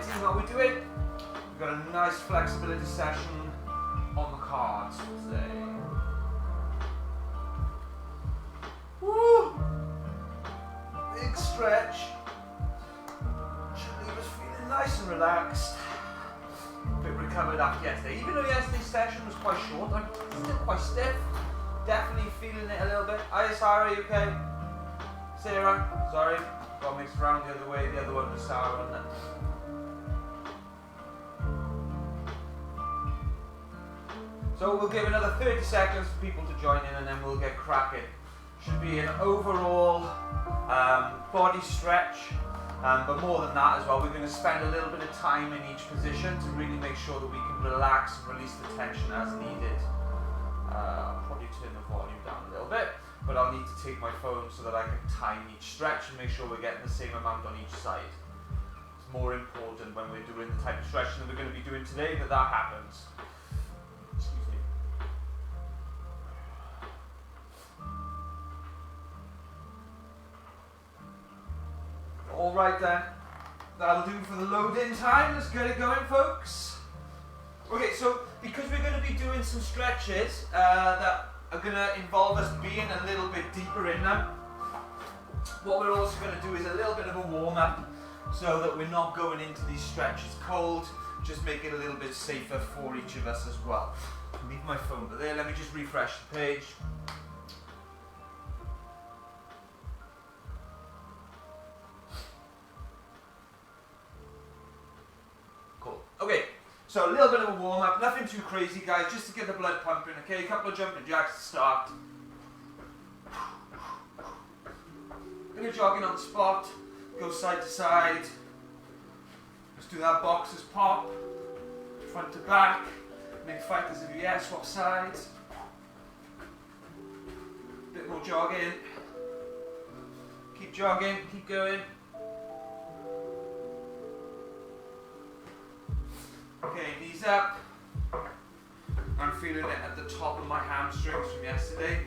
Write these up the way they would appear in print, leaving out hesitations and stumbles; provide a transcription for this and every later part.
flexibility while we do it. We've got a nice flexibility session on the cards today. Woo! Big stretch. Should leave us feeling nice and relaxed. A bit recovered after yesterday. Even though yesterday's session was quite short, I'm still quite stiff. Definitely feeling it a little bit. Hi Sarah, are you okay? Sarah, sorry. Got mixed around the other way. The other one was Sarah, wasn't it? So we'll give another 30 seconds for people to join in and then we'll get cracking. Should be an overall body stretch, but more than that as well, we're going to spend a little bit of time in each position to really make sure that we can relax and release the tension as needed. I'll probably turn the volume down a little bit, but I'll need to take my phone so that I can time each stretch and make sure we're getting the same amount on each side. It's more important when we're doing the type of stretching that we're going to be doing today that happens. Excuse me. Alright then, that'll do for the load-in time. Let's get it going, folks. Okay, so because we're going to be doing some stretches that are going to involve us being a little bit deeper in them, what we're also going to do is a little bit of a warm-up so that we're not going into these stretches cold, just make it a little bit safer for each of us as well. Leave my phone there, let me just refresh the page. Okay, so a little bit of a warm up, nothing too crazy guys, just to get the blood pumping, okay? A couple of jumping jacks to start. Bit of jogging on the spot, go side to side. Let's do that boxers pop, front to back, make fighters of yes, swap sides. Bit more jogging. Keep jogging, keep going. Okay, knees up. I'm feeling it at the top of my hamstrings from yesterday.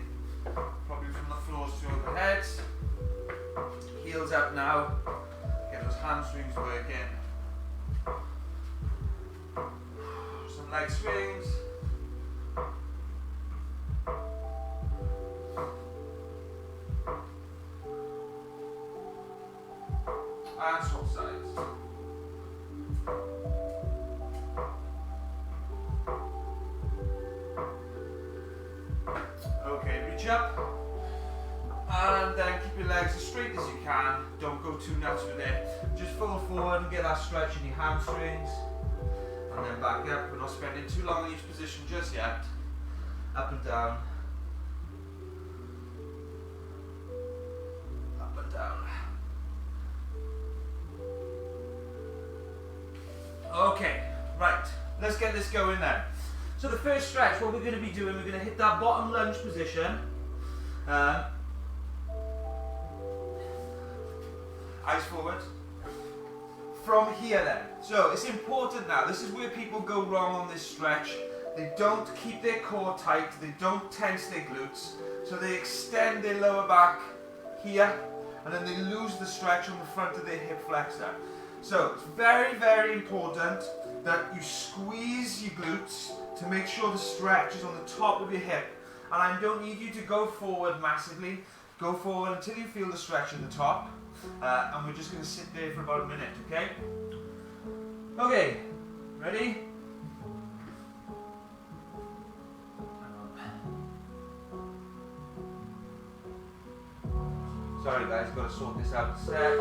Probably from the floors to overhead. Heels up now. Get those hamstrings working. Some leg swings. And swap sides. Up and then keep your legs as straight as you can. Don't go too nuts with it. Just fall forward and get that stretch in your hamstrings and then back up. We're not spending too long in each position just yet. Up and down, up and down. Okay, right, let's get this going then. So the first stretch, what we're going to be doing, we're going to hit that bottom lunge position. Eyes forward. From here then. So it's important now, this is where people go wrong on this stretch. They don't keep their core tight, they don't tense their glutes, so they extend their lower back here, and then they lose the stretch on the front of their hip flexor. So it's very, very important that you squeeze your glutes to make sure the stretch is on the top of your hip. And I don't need you to go forward massively. Go forward until you feel the stretch at the top. And we're just going to sit there for about a minute, okay? Okay, ready? Sorry guys, got to sort this out. Step.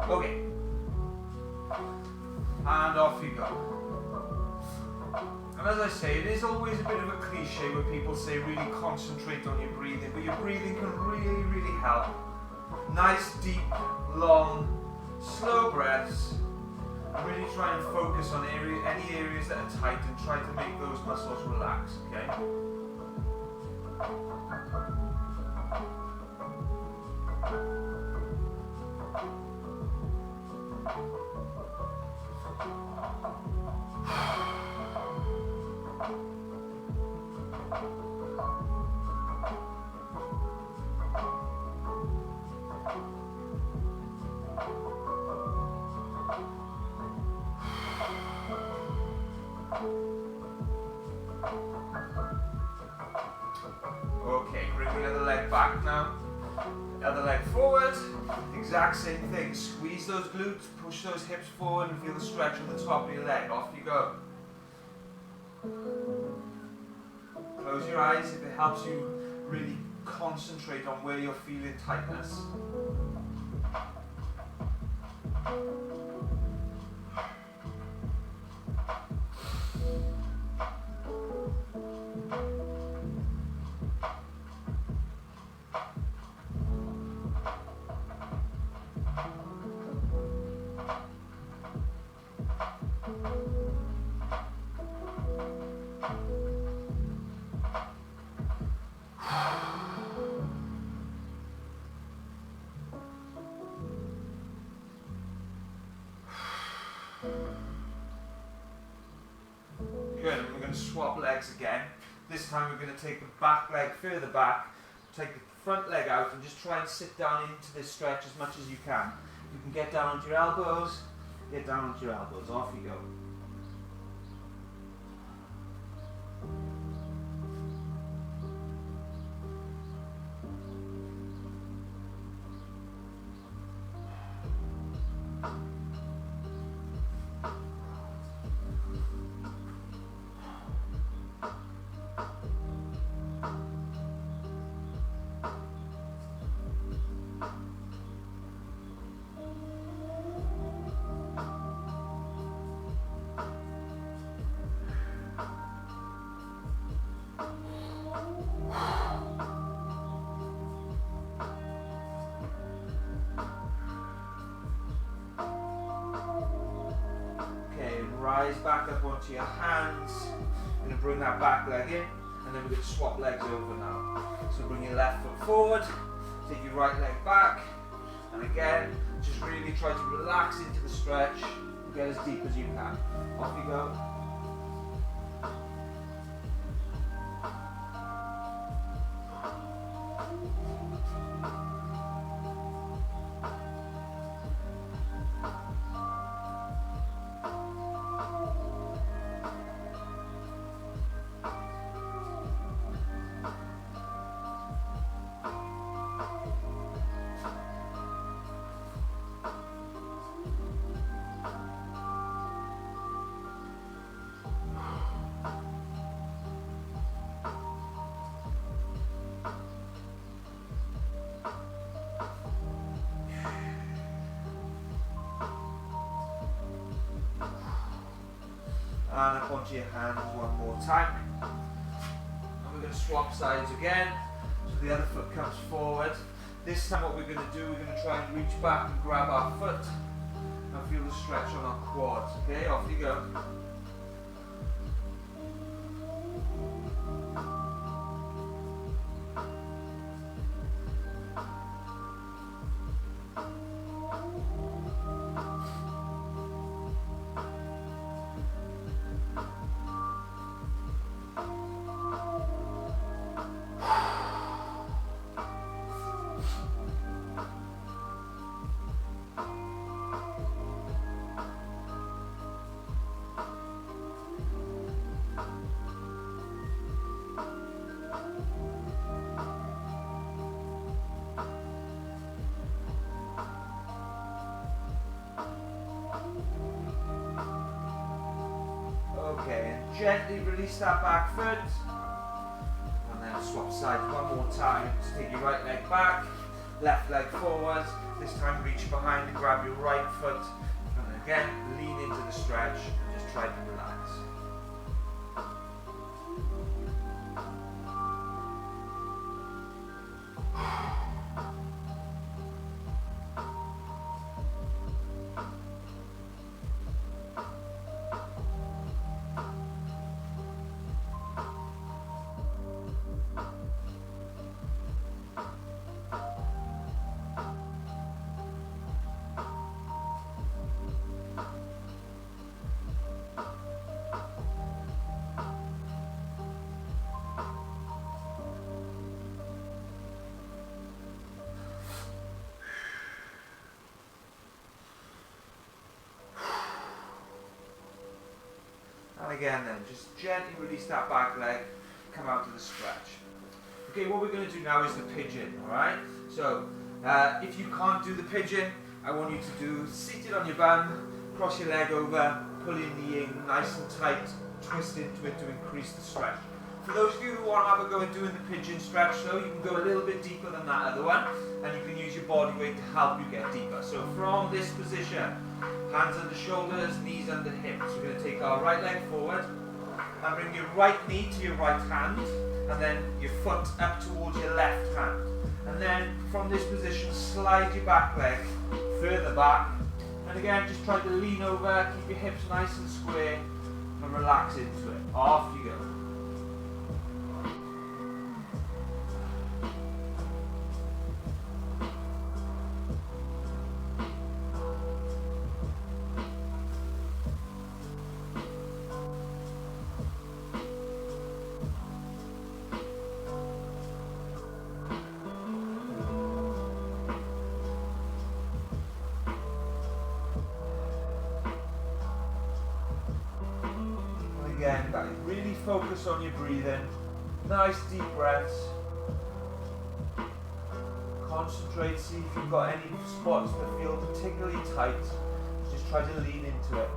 Okay. And off you go. And as I say, it is always a bit of a cliche when people say really concentrate on your breathing, but your breathing can really, really help. Nice, deep, long, slow breaths. And really try and focus on any areas that are tight and try to make those muscles relax, okay? back now. Other leg forward, exact same thing. Squeeze those glutes, push those hips forward and feel the stretch on the top of your leg. Off you go. Close your eyes if it helps you really concentrate on where you're feeling tightness. Good, and we're going to swap legs again. This time we're going to take the back leg further back, take the front leg out and just try and sit down into this stretch as much as you can. You can get down onto your elbows, get down onto your elbows, off you go. Rise back up onto your hands. You're going to bring that back leg in, and then we're going to swap legs over now. So bring your left foot forward, take your right leg back, and again, just really try to relax into the stretch, get as deep as you can. Off you go. And up onto your hands one more time. And we're going to swap sides again. So the other foot comes forward. This time what we're going to do, we're going to try and reach back and grab our foot and feel the stretch on our quads. Okay, off you go. Okay, and gently release that back foot. And then swap sides one more time. So take your right leg back, left leg forward. This time reach behind and grab your right foot. And again, lean into the stretch and just try to relax. And again then, just gently release that back leg, come out to the stretch. Okay, what we're going to do now is the pigeon, alright? So, if you can't do the pigeon, I want you to do seated on your bum, cross your leg over, pull your knee in nice and tight, twist into it to increase the stretch. For those of you who want to have a go at doing the pigeon stretch, though, you can go a little bit deeper than that other one, and you can use your body weight to help you get deeper. So from this position, hands under shoulders, knees under hips. We're going to take our right leg forward, and bring your right knee to your right hand, and then your foot up towards your left hand. And then from this position, slide your back leg further back. And again, just try to lean over, keep your hips nice and square, and relax into it. Off you go. Again, guys, really focus on your breathing. Nice deep breaths. Concentrate, see if you've got any spots that feel particularly tight. Just try to lean into it.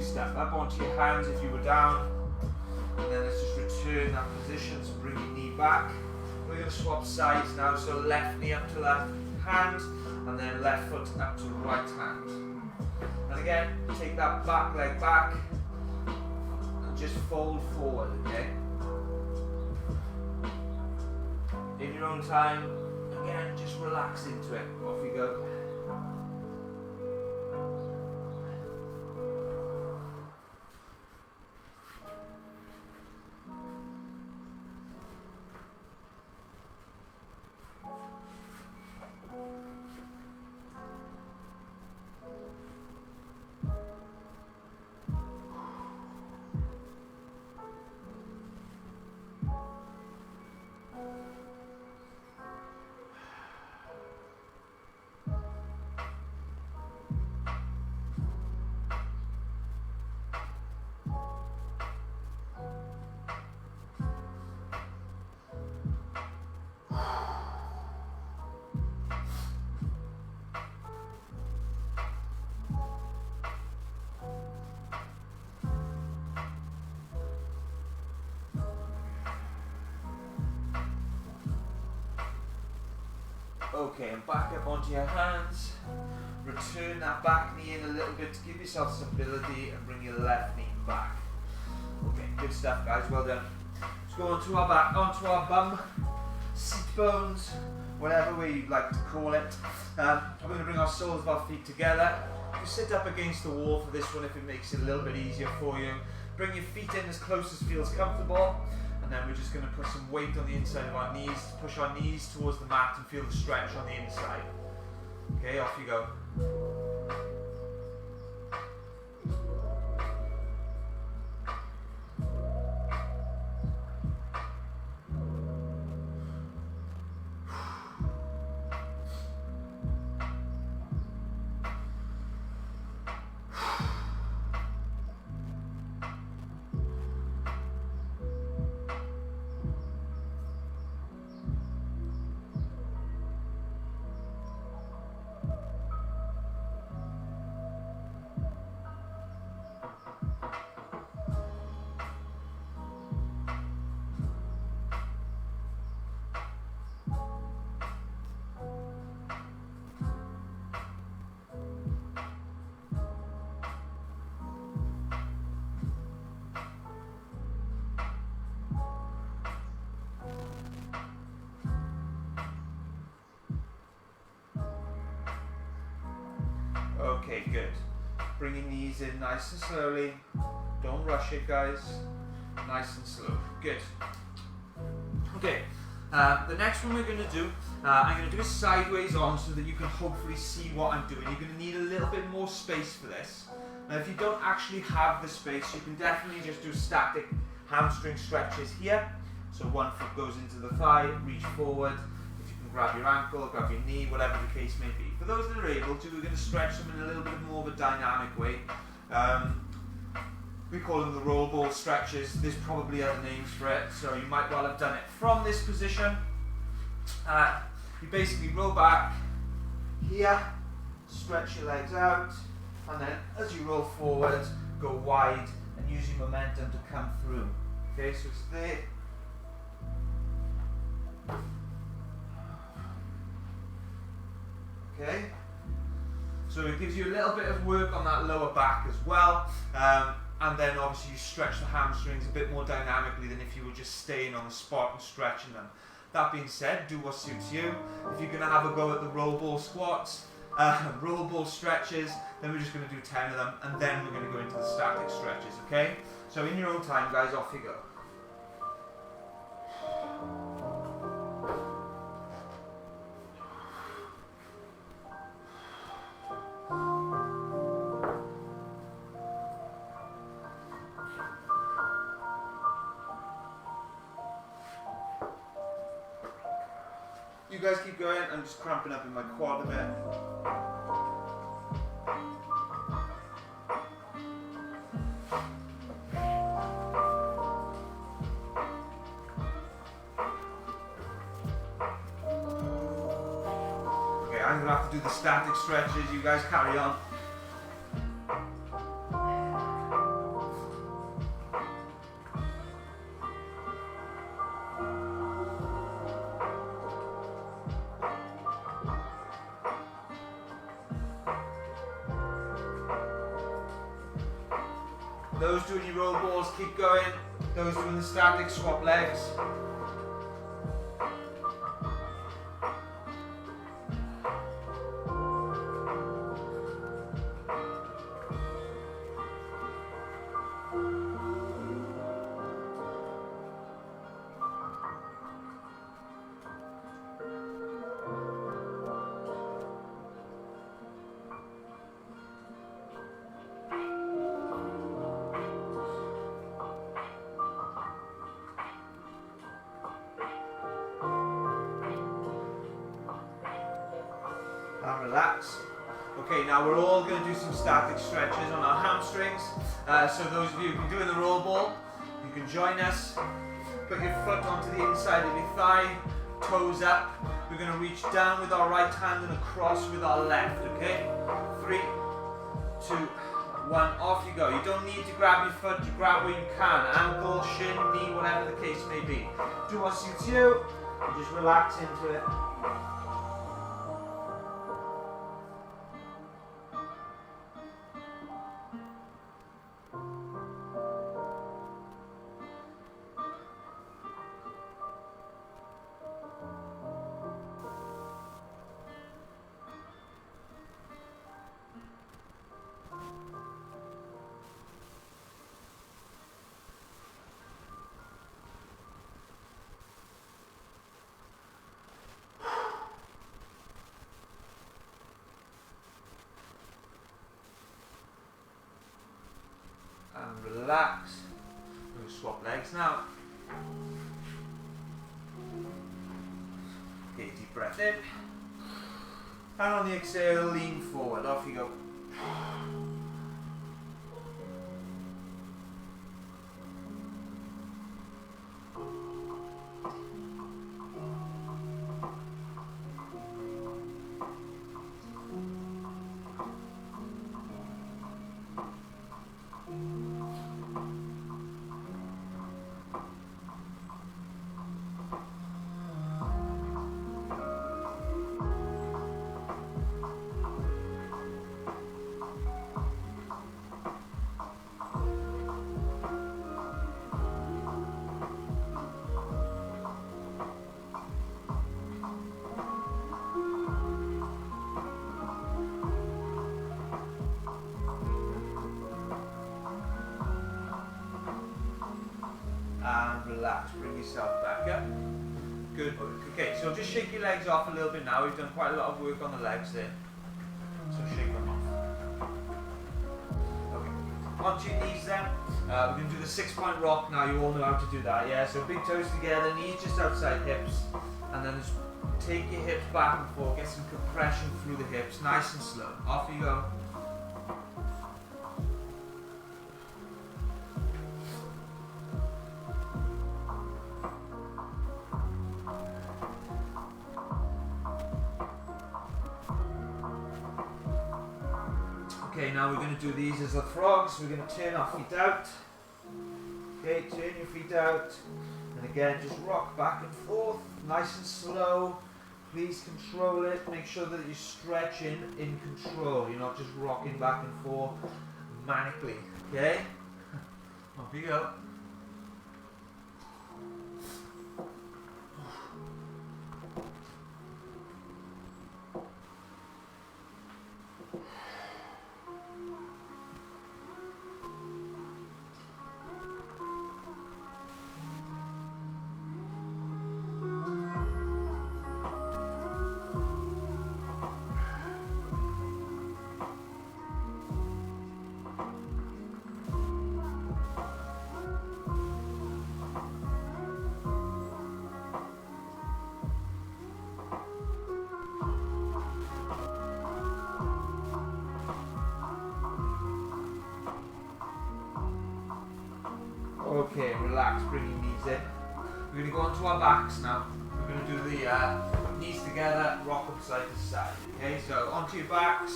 Step up onto your hands if you were down, and then let's just return that position. So bring your knee back. We're going to swap sides now, so left knee up to left hand, and then left foot up to right hand. And again, take that back leg back, and just fold forward, okay? In your own time, again, just relax into it. Off you go. Okay, and back up onto your hands. Return that back knee in a little bit to give yourself stability and bring your left knee back. Okay, good stuff, guys. Well done. Let's go onto our back, onto our bum, seat bones, whatever way you'd like to call it. We're going to bring our soles of our feet together. You sit up against the wall for this one if it makes it a little bit easier for you. Bring your feet in as close as feels comfortable. And then we're just going to put some weight on the inside of our knees, push our knees towards the mat and feel the stretch on the inside. Okay, off you go. Okay, good. Bring your knees in nice and slowly. Don't rush it, guys. Nice and slow. Good. Okay, the next one we're going to do, I'm going to do it sideways on so that you can hopefully see what I'm doing. You're going to need a little bit more space for this. Now, if you don't actually have the space, you can definitely just do static Hamstring stretches here. So one foot goes into the thigh, reach forward. If you can grab your ankle, grab your knee, whatever the case may be. For those that are able to, we're going to stretch them in a little bit more of a dynamic way. We call them the roll ball stretches. There's probably other names for it, so you might well have done it from this position. You basically roll back here, stretch your legs out, and then as you roll forward, go wide and use your momentum to come through. Okay, so it's there. Okay, so it gives you a little bit of work on that lower back as well, and then obviously you stretch the hamstrings a bit more dynamically than if you were just staying on the spot and stretching them. That being said, do what suits you. If you're going to have a go at the roll ball squats, roll ball stretches, then we're just going to do 10 of them, and then we're going to go into the static stretches, okay? So in your own time, guys, off you go. You guys keep going, I'm just cramping up in my quad a bit. Okay, I'm going to have to do the static stretches, you guys carry on. Those doing your roll balls, keep going. Those doing the static, swap legs. And relax. Okay, now we're all going to do some static stretches on our hamstrings. So those of you who can do in the roll ball, you can join us. Put your foot onto the inside of your thigh, toes up. We're going to reach down with our right hand and across with our left, okay? 3, 2, 1, off you go. You don't need to grab your foot, you grab where you can. Ankle, shin, knee, whatever the case may be. Do what suits you, and just relax into it. And relax. We're going to swap legs now. Okay, deep breath in. And on the exhale, lean forward. Off you go. And relax, bring yourself back up. Good work. Okay, so just shake your legs off a little bit now. We've done quite a lot of work on the legs there. So shake them off. Okay, onto your knees then. We're going to do the 6-point rock now. You all know how to do that, yeah? So big toes together, knees just outside hips, and then just take your hips back and forth, get some compression through the hips, nice and slow. Off you go. Okay, now we're going to do these as the frogs. We're going to turn our feet out. Okay, turn your feet out. And again, just rock back and forth, nice and slow. Please control it. Make sure that you're stretching in control. You're not just rocking back and forth manically. Okay? Off you go. Okay, relax, bring your knees in. We're going to go onto our backs now. We're going to do the knees together, rock them side to side. Okay, so onto your backs,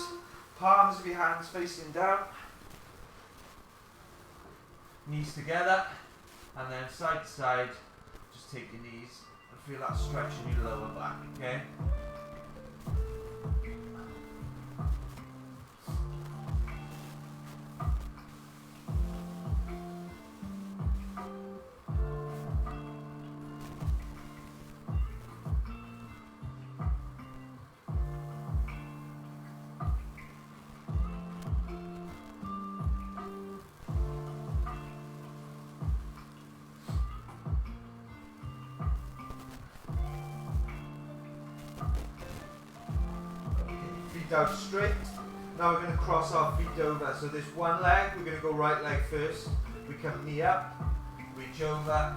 palms of your hands facing down, knees together, and then side to side, just take your knees and feel that stretch in your lower back, okay? Out straight. Now we're going to cross our feet over. So this one leg, we're going to go right leg first. We come knee up, reach over,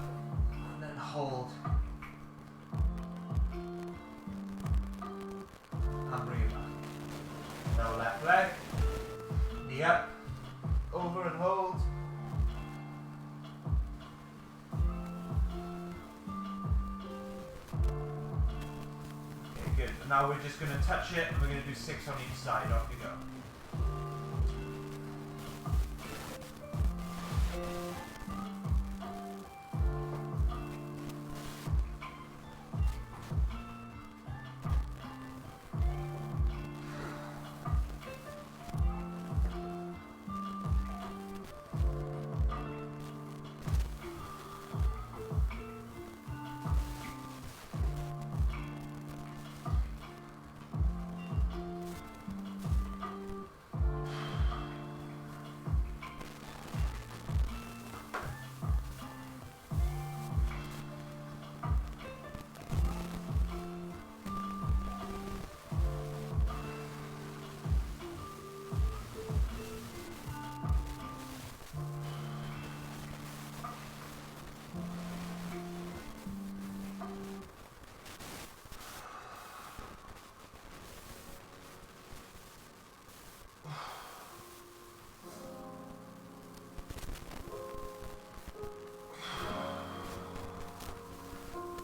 and then hold. And bring it back. Now left leg, knee up, over and hold. Good. Now we're just going to touch it and we're going to do 6 on each side. Off you go.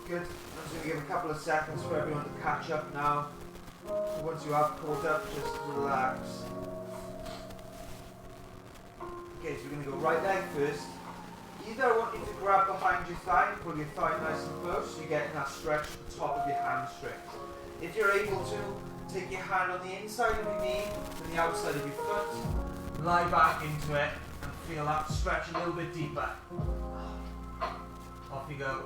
Good. I'm just going to give a couple of seconds for everyone to catch up now. So once you have caught up, just relax. Okay, so we're going to go right leg first. Either I want you to grab behind your thigh and pull your thigh nice and close so you're getting that stretch at the top of your hamstring. If you're able to, take your hand on the inside of your knee and the outside of your foot. Lie back into it and feel that stretch a little bit deeper. Off you go.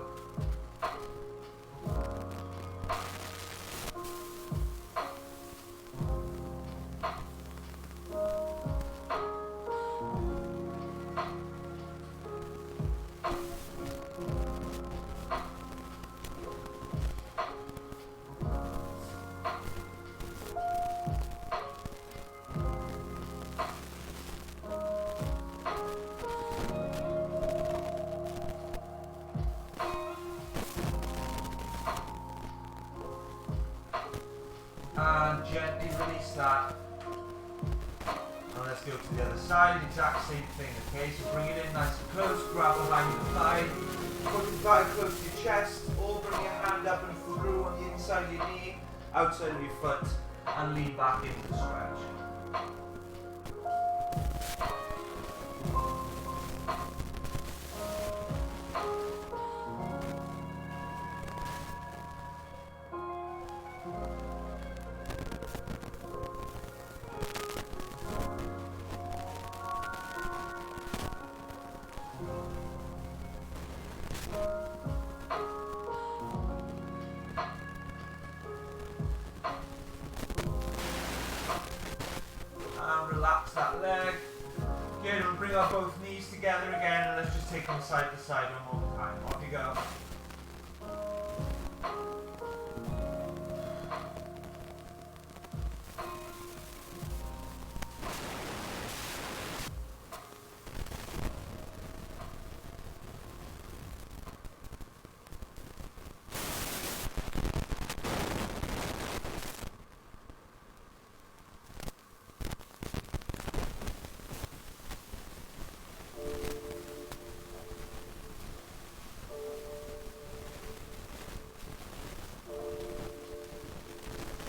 and gently release that. And let's go to the other side, exact same thing, okay? So bring it in nice and close, grab behind your thigh, put your thigh close to your chest, or bring your hand up and through on the inside of your knee, outside of your foot, and lean back into the stretch. Relax that leg. Good, and bring our both knees together again, and let's just take them side to side one more time. Off you go.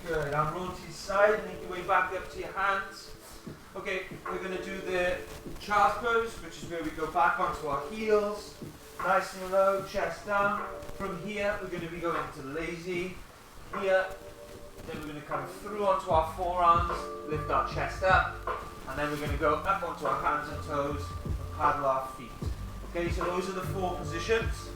Good, and roll to your side, make your way back up to your hands. Okay, we're going to do the child's pose, which is where we go back onto our heels, nice and low, chest down. From here, we're going to be going to lazy. Here, then we're going to come through onto our forearms, lift our chest up, and then we're going to go up onto our hands and toes and paddle our feet. Okay, so those are the 4 positions.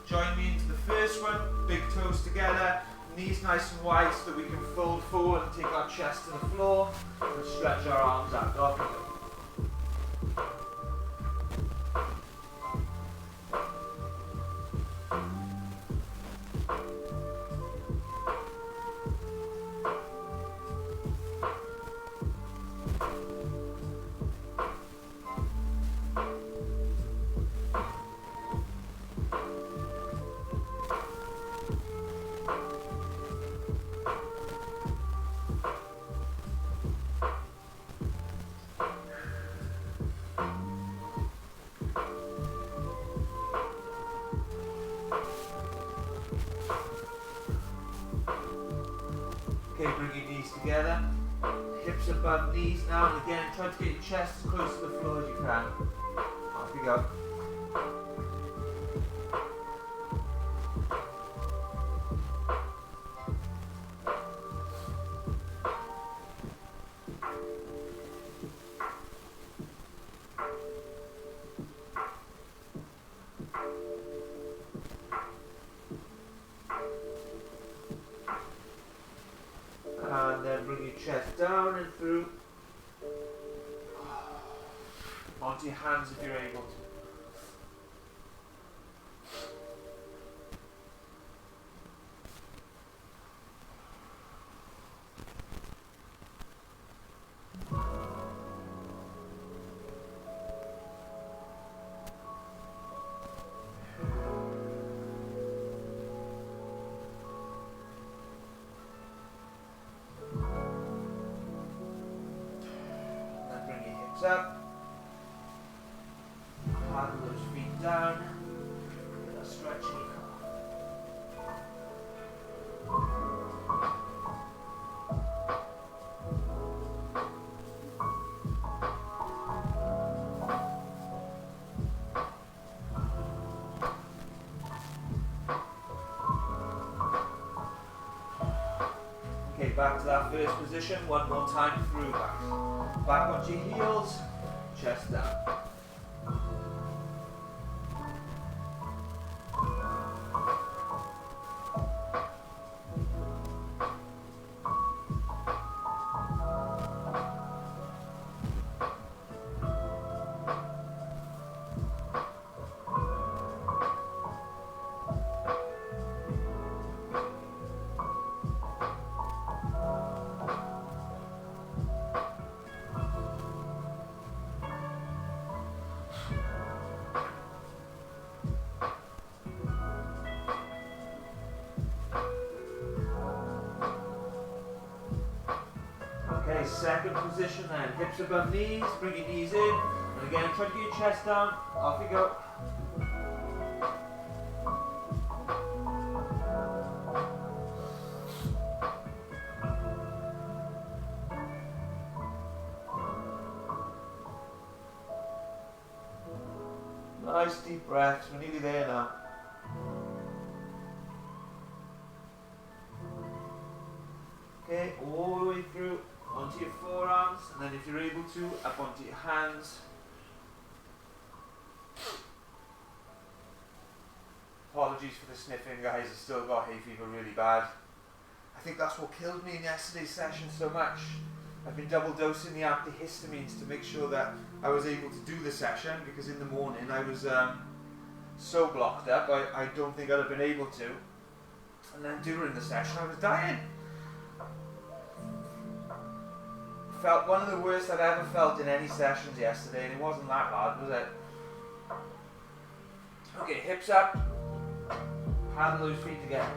Join me into the first one, big toes together, knees nice and wide so that we can fold forward and take our chest to the floor and stretch our arms out. Off we go. Okay, bring your knees together, hips above knees now, and again try to get your chest as close to the floor as you can. Off you go. And then bring your chest down and through. Onto your hands if you're able to. Up, paddle those feet down, get a stretch in your Okay, back to that first position, one more time through that. Back onto your heels, chest down. second position then. Hips above knees, bring your knees in. And again, try to get your chest down. Off you go. Nice deep breaths. We're nearly there now. Okay, all the way through onto your forearms, and then if you're able to, up onto your hands. Apologies for the sniffing, guys. I still got hay fever really bad. I think that's what killed me in yesterday's session so much. I've been double dosing the antihistamines to make sure that I was able to do the session, because in the morning I was so blocked up I don't think I'd have been able to. And then during the session I was dying. Felt one of the worst I've ever felt in any sessions yesterday, and it wasn't that bad, was it? Okay, hips up, handle those feet together.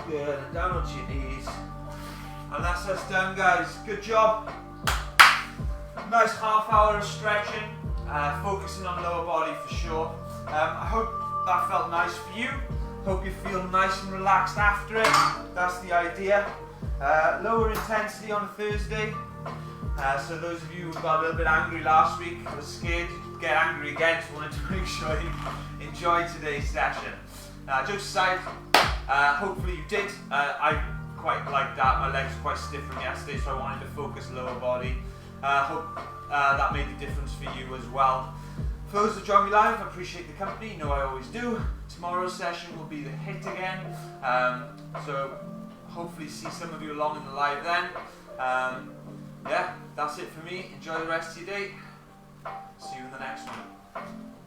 Good, and down onto your knees. And that's us done, guys. Good job. Nice half hour of stretching, focusing on lower body for sure. I hope that felt nice for you. Hope you feel nice and relaxed after it. That's the idea. Lower intensity on a Thursday. So those of you who got a little bit angry last week, was scared to get angry again, so wanted to make sure you enjoyed today's session. Jokes aside, hopefully you did. I quite like that. My legs were quite stiff from yesterday, so I wanted to focus lower body. Hope that made a difference for you as well. For those that join me live, I appreciate the company. You know I always do. Tomorrow's session will be the HIIT again. So hopefully see some of you along in the live then. Yeah, that's it for me. Enjoy the rest of your day. See you in the next one.